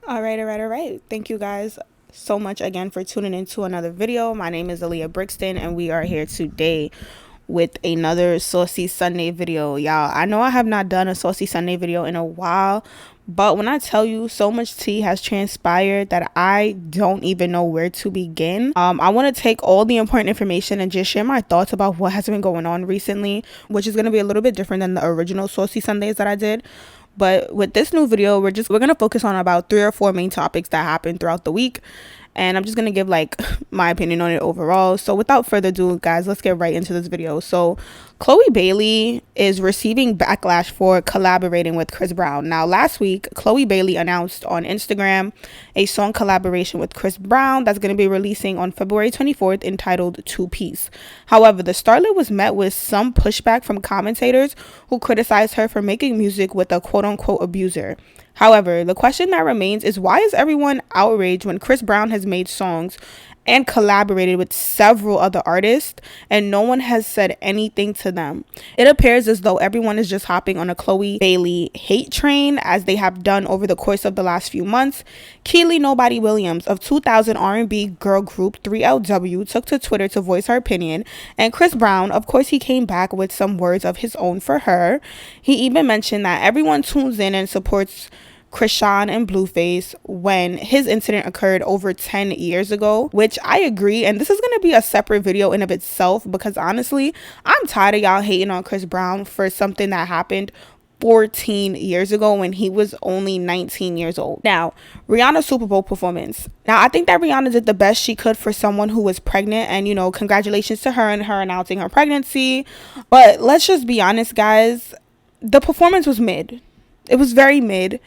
All right. Thank you guys so much again for tuning into another video. My name is Aaliyah Brixton, and we are here today with another Saucy Sunday video. Y'all, I know I have not done a Saucy Sunday video in a while, but when I tell you, so much tea has transpired that I don't even know where to begin. I want to take all the important information and just share my thoughts about what has been going on recently, which is going to be a little bit different than the original Saucy Sundays that I did. But with this new video, we're going to focus on about 3 or 4 main topics that happened throughout the week. And I'm just going to give like my opinion on it overall. So without further ado, guys, let's get right into this video. So Chloe Bailey is receiving backlash for collaborating with Chris Brown. Now, last week, Chloe Bailey announced on Instagram a song collaboration with Chris Brown that's going to be releasing on February 24th entitled Two Piece. However, the starlet was met with some pushback from commentators who criticized her for making music with a quote-unquote abuser. However, the question that remains is, why is everyone outraged when Chris Brown has made songs and collaborated with several other artists and no one has said anything to them? It appears as though everyone is just hopping on a Chloe Bailey hate train, as they have done over the course of the last few months. Keely Nobody Williams of 2000 R&B girl group 3LW took to Twitter to voice her opinion, and Chris Brown, of course, he came back with some words of his own for her. He even mentioned that everyone tunes in and supports Krishan and Blueface when his incident occurred over 10 years ago, which I agree, and this is going to be a separate video in of itself, because honestly, I'm tired of y'all hating on Chris Brown for something that happened 14 years ago when he was only 19 years old. Now, Rihanna's Super Bowl performance. Now, I think that Rihanna did the best she could for someone who was pregnant, and, you know, congratulations to her and her announcing her pregnancy. But let's just be honest, guys, the performance was mid. It was very mid.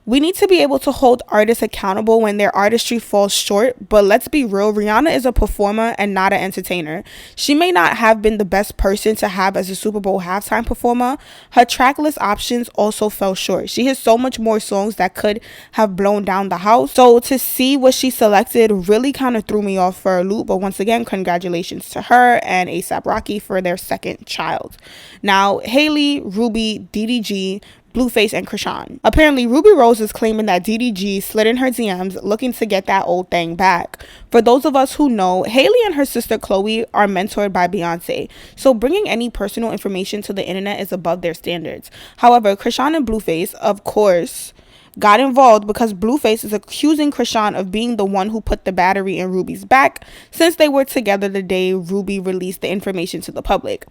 We need to be able to hold artists accountable when their artistry falls short, but let's be real, Rihanna is a performer and not an entertainer. She may not have been the best person to have as a Super Bowl halftime performer. Her tracklist options also fell short. She has so much more songs that could have blown down the house. So to see what she selected really kind of threw me off for a loop, but once again, congratulations to her and A$AP Rocky for their second child. Now, Haley, Ruby, DDG, Blueface, and Krishan. Apparently, Ruby Rose is claiming that DDG slid in her DMs looking to get that old thing back. For those of us who know, Haley and her sister Chloe are mentored by Beyonce, so bringing any personal information to the internet is above their standards. However, Krishan and Blueface, of course, got involved because Blueface is accusing Krishan of being the one who put the battery in Ruby's back, since they were together the day Ruby released the information to the public.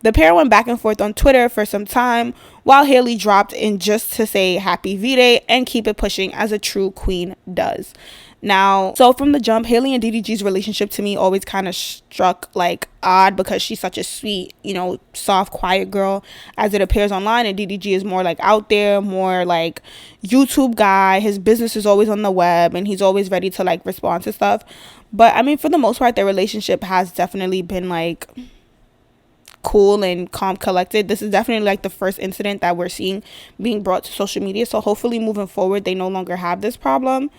The pair went back and forth on Twitter for some time, while Haley dropped in just to say happy V-Day and keep it pushing, as a true queen does. Now, so from the jump, Haley and DDG's relationship to me always kind of struck like odd, because she's such a sweet, you know, soft, quiet girl as it appears online, and DDG is more like out there, more like YouTube guy. His business is always on the web and he's always ready to like respond to stuff. But I mean, for the most part, their relationship has definitely been like cool and calm, collected. This is definitely like the first incident that we're seeing being brought to social media, so hopefully moving forward they no longer have this problem.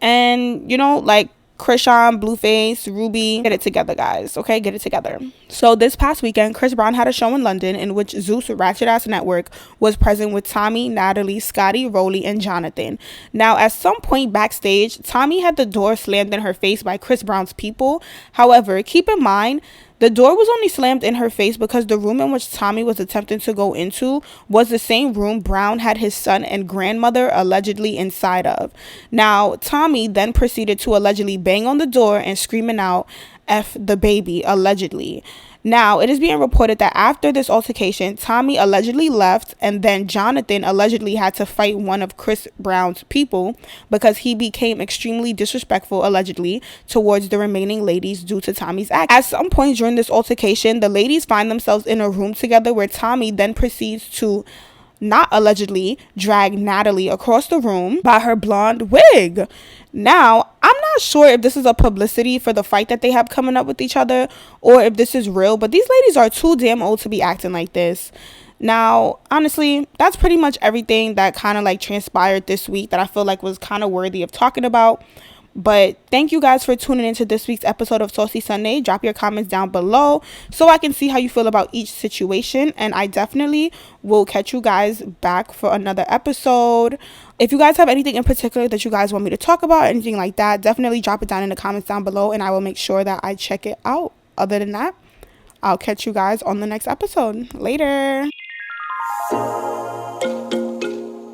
And you know, like Krishan, Blueface, Ruby, get it together, guys. Okay, get it together. So this past weekend, Chris Brown had a show in London in which Zeus Ratchet Ass Network was present with Tommy, Natalie, Scotty, Rolly, and Jonathan. Now, at some point backstage, Tommy had the door slammed in her face by Chris Brown's people. However, keep in mind, the door was only slammed in her face because the room in which Tommy was attempting to go into was the same room Brown had his son and grandmother allegedly inside of. Now, Tommy then proceeded to allegedly bang on the door and screaming out, "F the baby," allegedly. Now, it is being reported that after this altercation, Tommy allegedly left, and then Jonathan allegedly had to fight one of Chris Brown's people because he became extremely disrespectful, allegedly, towards the remaining ladies due to Tommy's act. At some point during this altercation, the ladies find themselves in a room together where Tommy then proceeds to not allegedly drag Natalie across the room by her blonde wig. Now, I'm not sure if this is a publicity for the fight that they have coming up with each other or if this is real, but these ladies are too damn old to be acting like this. Now, honestly, that's pretty much everything that kind of like transpired this week that I feel like was kind of worthy of talking about. But thank you guys for tuning into this week's episode of Saucy Sunday. Drop your comments down below so I can see how you feel about each situation. And I definitely will catch you guys back for another episode. If you guys have anything in particular that you guys want me to talk about, anything like that, definitely drop it down in the comments down below and I will make sure that I check it out. Other than that, I'll catch you guys on the next episode. Later.